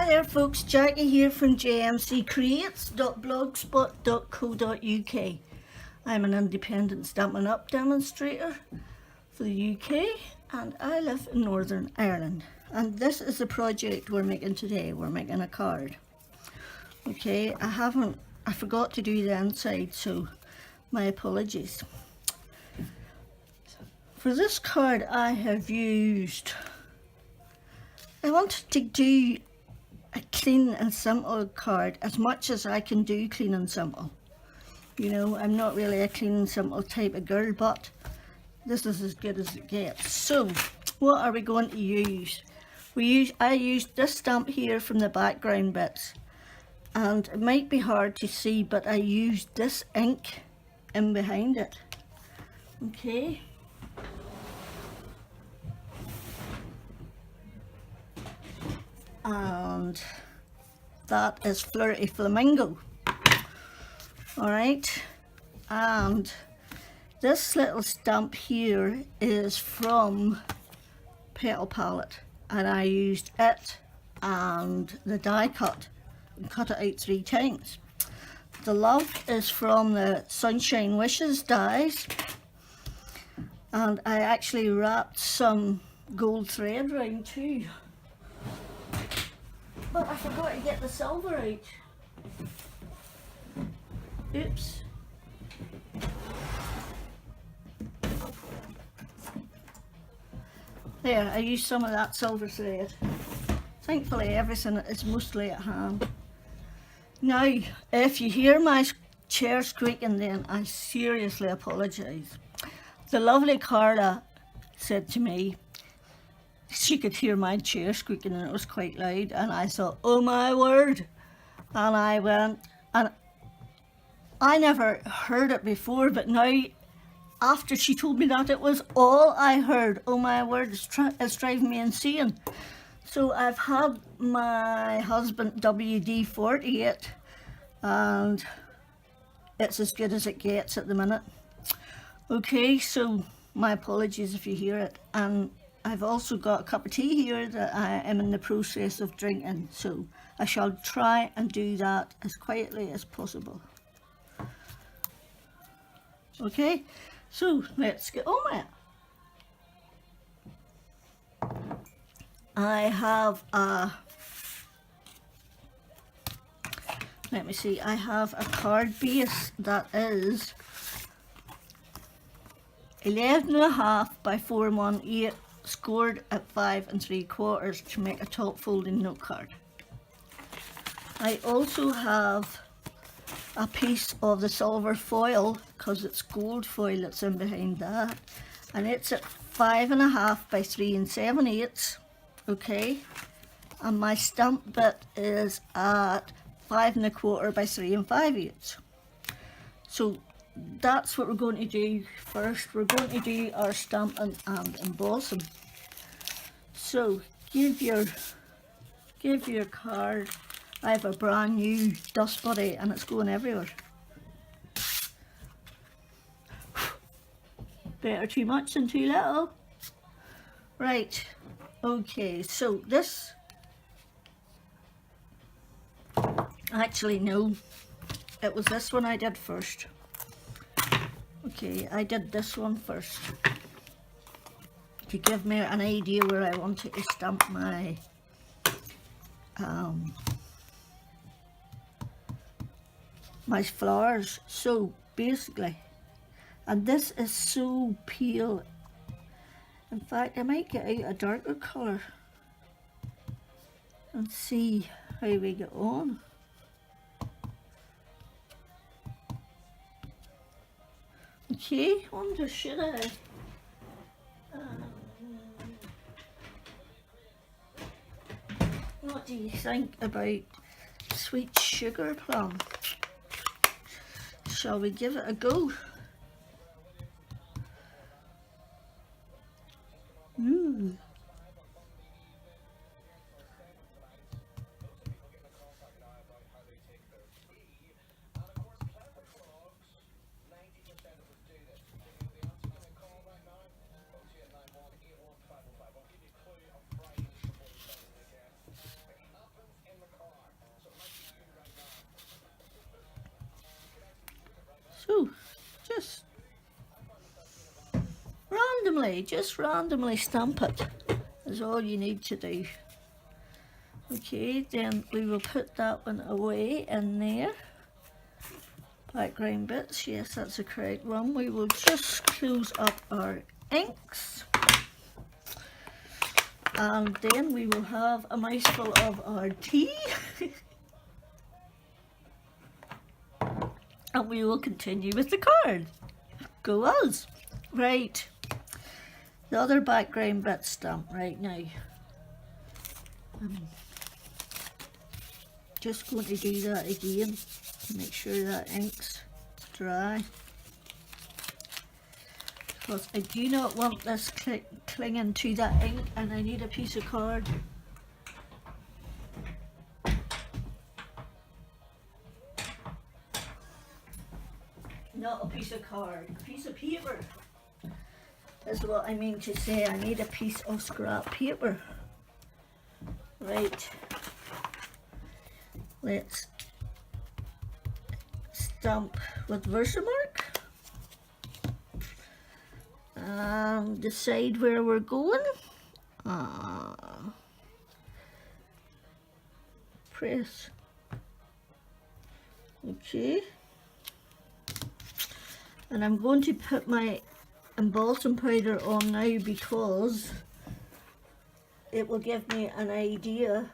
there folks, Jackie here from jmccreates.blogspot.co.uk. I'm an independent Stampin' Up demonstrator for the UK and I live in Northern Ireland. And this is the project we're making today. We're making a card. Okay, I forgot to do the inside, so my apologies. For this card I wanted to do a clean and simple card as much as I can do clean and simple. You know, I'm not really a clean and simple type of girl, but this is as good as it gets. So, what are we going to use? I used this stamp here from the background bits, and it might be hard to see, but I used this ink in behind it. Okay. And that is Flirty Flamingo. Alright, and this little stamp here is from Petal Palette, and I used it and the die cut and cut it out 3 times. The love is from the Sunshine Wishes dies, and I actually wrapped some gold thread around too. But I forgot to get the silver out. Oops. There, I used some of that silver thread. Thankfully everything is mostly at hand. Now, if you hear my chair squeaking, then I seriously apologise. The lovely Carla said to me, she could hear my chair squeaking and it was quite loud, and I thought, oh my word, and I went, and I never heard it before, but now after she told me that, it was all I heard. Oh my word, it's driving me insane. So I've had my husband WD-40 and it's as good as it gets at the minute. Okay, so my apologies if you hear it, and I've also got a cup of tea here that I am in the process of drinking, so I shall try and do that as quietly as possible. Okay, so let's get on with it. I have a, let me see, I have a card base that is 11.5 by 418, scored at 5 3/4 to make a top folding note card. I also have a piece of the silver foil, because it's gold foil that's in behind that, and it's at 5.5 by 3 7/8. Okay, and my stamp bit is at 5 1/4 by 3 5/8. So that's what we're going to do first. We're going to do our stamping and embossing. So give your card. I have a brand new dust buddy and it's going everywhere. Better too much than too little. Right, okay, so this, actually no, it was this one I did first. Okay, I did this one first to give me an idea where I wanted to stamp my my flowers. So basically, and this is so pale, in fact I might get out a darker colour and see how we get on. Okay, wonder should I? What do you think about sweet sugar plum? Shall we give it a go? Ooh. just randomly stamp it is all you need to do. Okay, then we will put that one away in there. Background bits, yes, that's the correct one. We will just close up our inks. And then we will have a mouthful of our tea. And we will continue with the card. Go us. Right. The other background bit stamp right now. I'm just going to do that again to make sure that ink's dry. Because I do not want this clinging to that ink, and I need a piece of card. Not a piece of card, a piece of paper is what I mean to say. I need a piece of scrap paper. Right, let's stamp with Versamark and decide where we're going. Press. Okay. And I'm going to put my embossing powder on now because it will give me an idea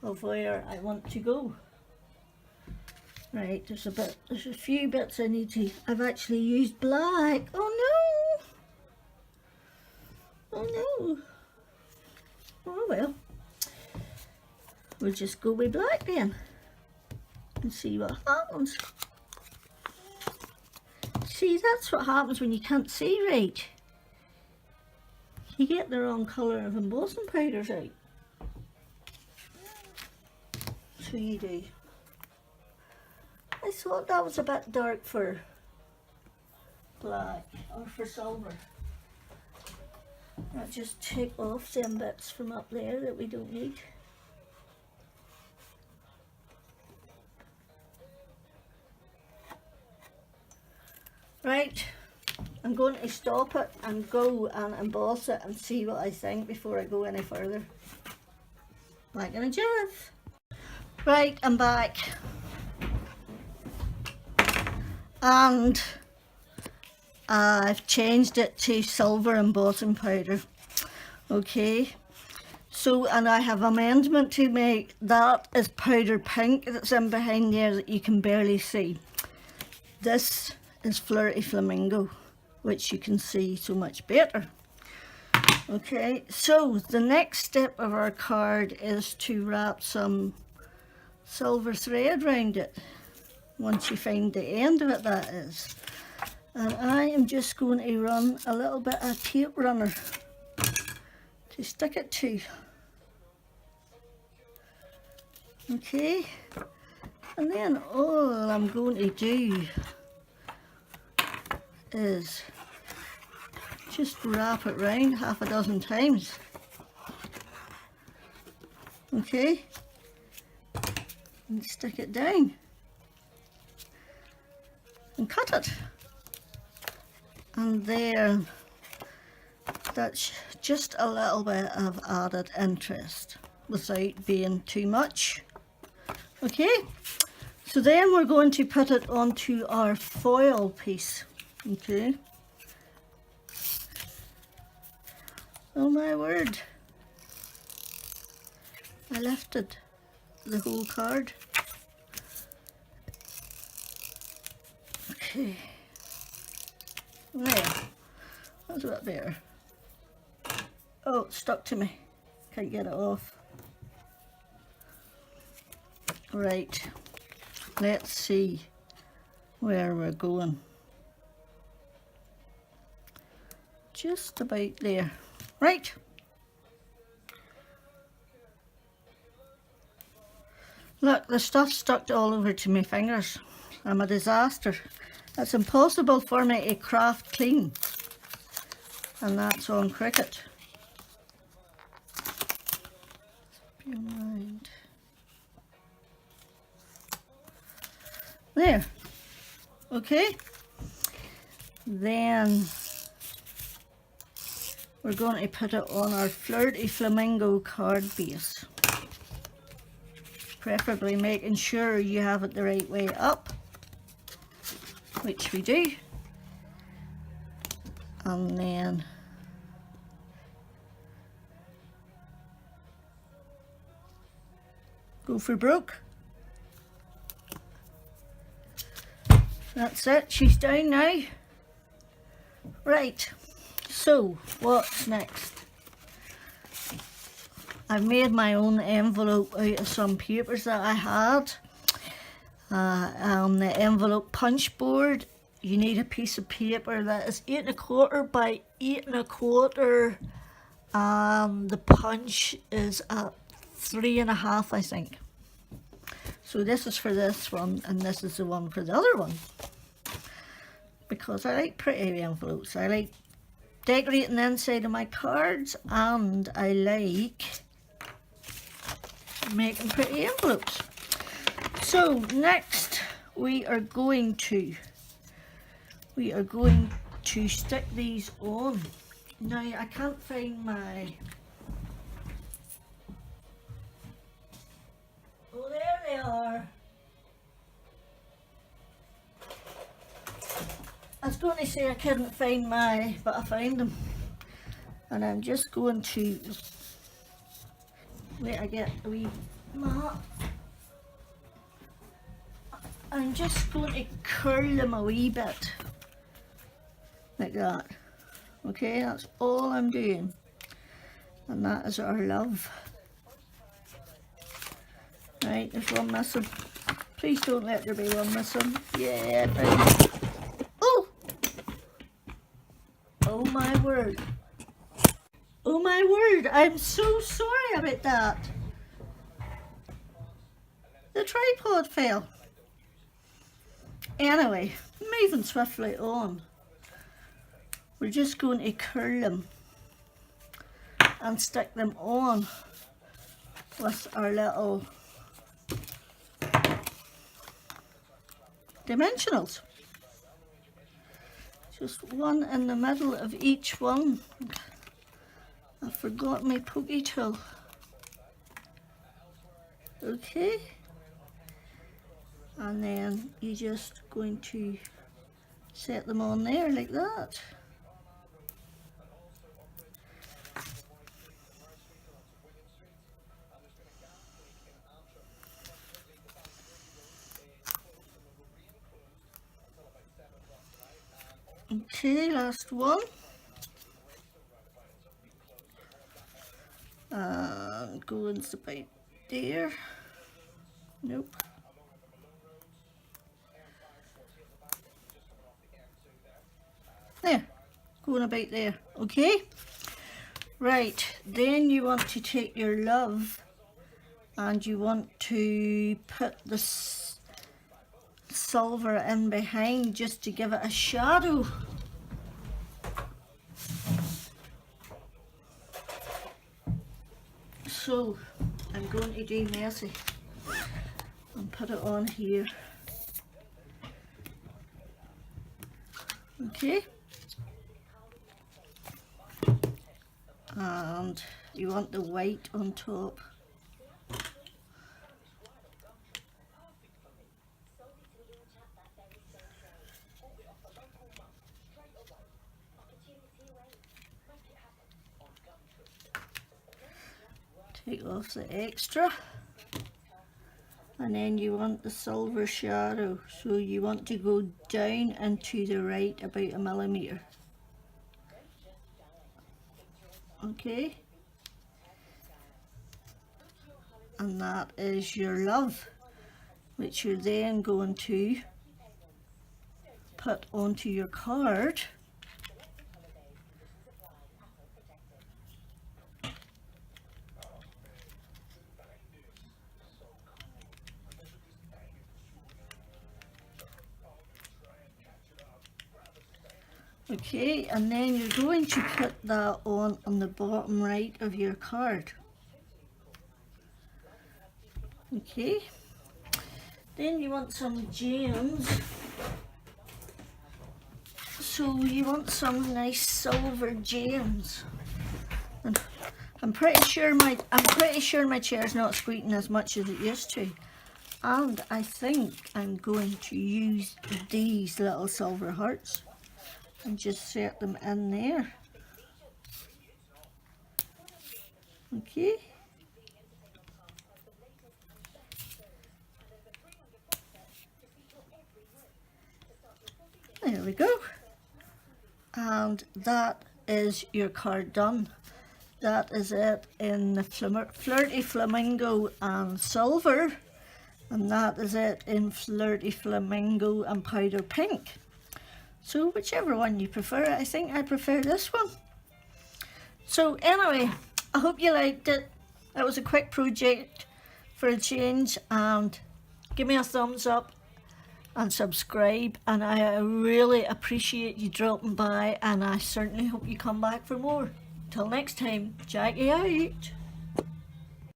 of where I want to go. Right, there's a few bits I need to, I've actually used black. Oh no! Oh no! Oh well. We'll just go with black then and see what happens. See, that's what happens when you can't see right. You get the wrong colour of embossing powders out. So you do. I thought that was a bit dark for black or for silver. I'll just take off them bits from up there that we don't need. Right, I'm going to stop it and go and emboss it and see what I think before I go any further. Back in a jiff. Right, I'm back. And I've changed it to silver embossing powder. Okay, so, and I have amendment to make that is powder pink that's in behind there that you can barely see. This is Flirty Flamingo, which you can see so much better. Okay, so the next step of our card is to wrap some silver thread around it. Once you find the end of it, that is. And I am just going to run a little bit of tape runner to stick it to. Okay, and then all I'm going to do is just wrap it round half a dozen times. Okay, and stick it down and cut it, and there, that's just a little bit of added interest without being too much. Okay, so then we're going to put it onto our foil piece. Okay. Oh my word. I lifted the whole card. Okay. There. That's a bit better. Oh, it's stuck to me. Can't get it off. Right. Let's see where we're going. Just about there. Right. Look, the stuff's stuck all over to my fingers. I'm a disaster. It's impossible for me to craft clean. And that's on Cricut. Be mind. There. Okay. Then we're going to put it on our Flirty Flamingo card base. Preferably making sure you have it the right way up, which we do. And then go for broke. That's it, she's down now. Right, so what's next? I've made my own envelope out of some papers that I had. On the envelope punch board, you need a piece of paper that is 8 1/4 by 8 1/4. The punch is at 3 1/2, I think. So this is for this one, and this is the one for the other one. Because I like pretty envelopes. I like decorating the inside of my cards, and I like making pretty envelopes. So next we are going to stick these on. Now I can't find my, oh there they are. I was going to say I couldn't find my, but I found them. And I'm just going to, wait I get a wee mat. I'm just going to curl them a wee bit. Like that. Okay, that's all I'm doing. And that is our love. Right, there's one missing. Please don't let there be one missing. Yeah, right. Oh! Oh my word. Oh my word, I'm so sorry about that. The tripod fell. Anyway, moving swiftly on. We're just going to curl them and stick them on with our little dimensionals. Just one in the middle of each one. I forgot my pokey tool. Okay. And then you're just going to set them on there like that. Okay, last one. And going about there. Nope. There, going about there. Okay, right, then you want to take your love and you want to put the silver in behind just to give it a shadow. So I'm going to do messy and put it on here. Okay, and you want the white on top. Take off the extra, and then you want the silver shadow, so you want to go down and to the right about 1 millimeter. Okay, and that is your love, which you're then going to put onto your card. Okay, and then you're going to put that on the bottom right of your card. Okay, then you want some gems. So you want some nice silver gems. And I'm pretty sure my chair's not squeaking as much as it used to. And I think I'm going to use these little silver hearts and just set them in there. Okay. There we go. And that is your card done. That is it in the Flirty Flamingo and Silver. And that is it in Flirty Flamingo and Powder Pink. So whichever one you prefer, I think I prefer this one. So anyway, I hope you liked it. It was a quick project for a change, and give me a thumbs up and subscribe, and I really appreciate you dropping by, and I certainly hope you come back for more. Till next time, Jackie out.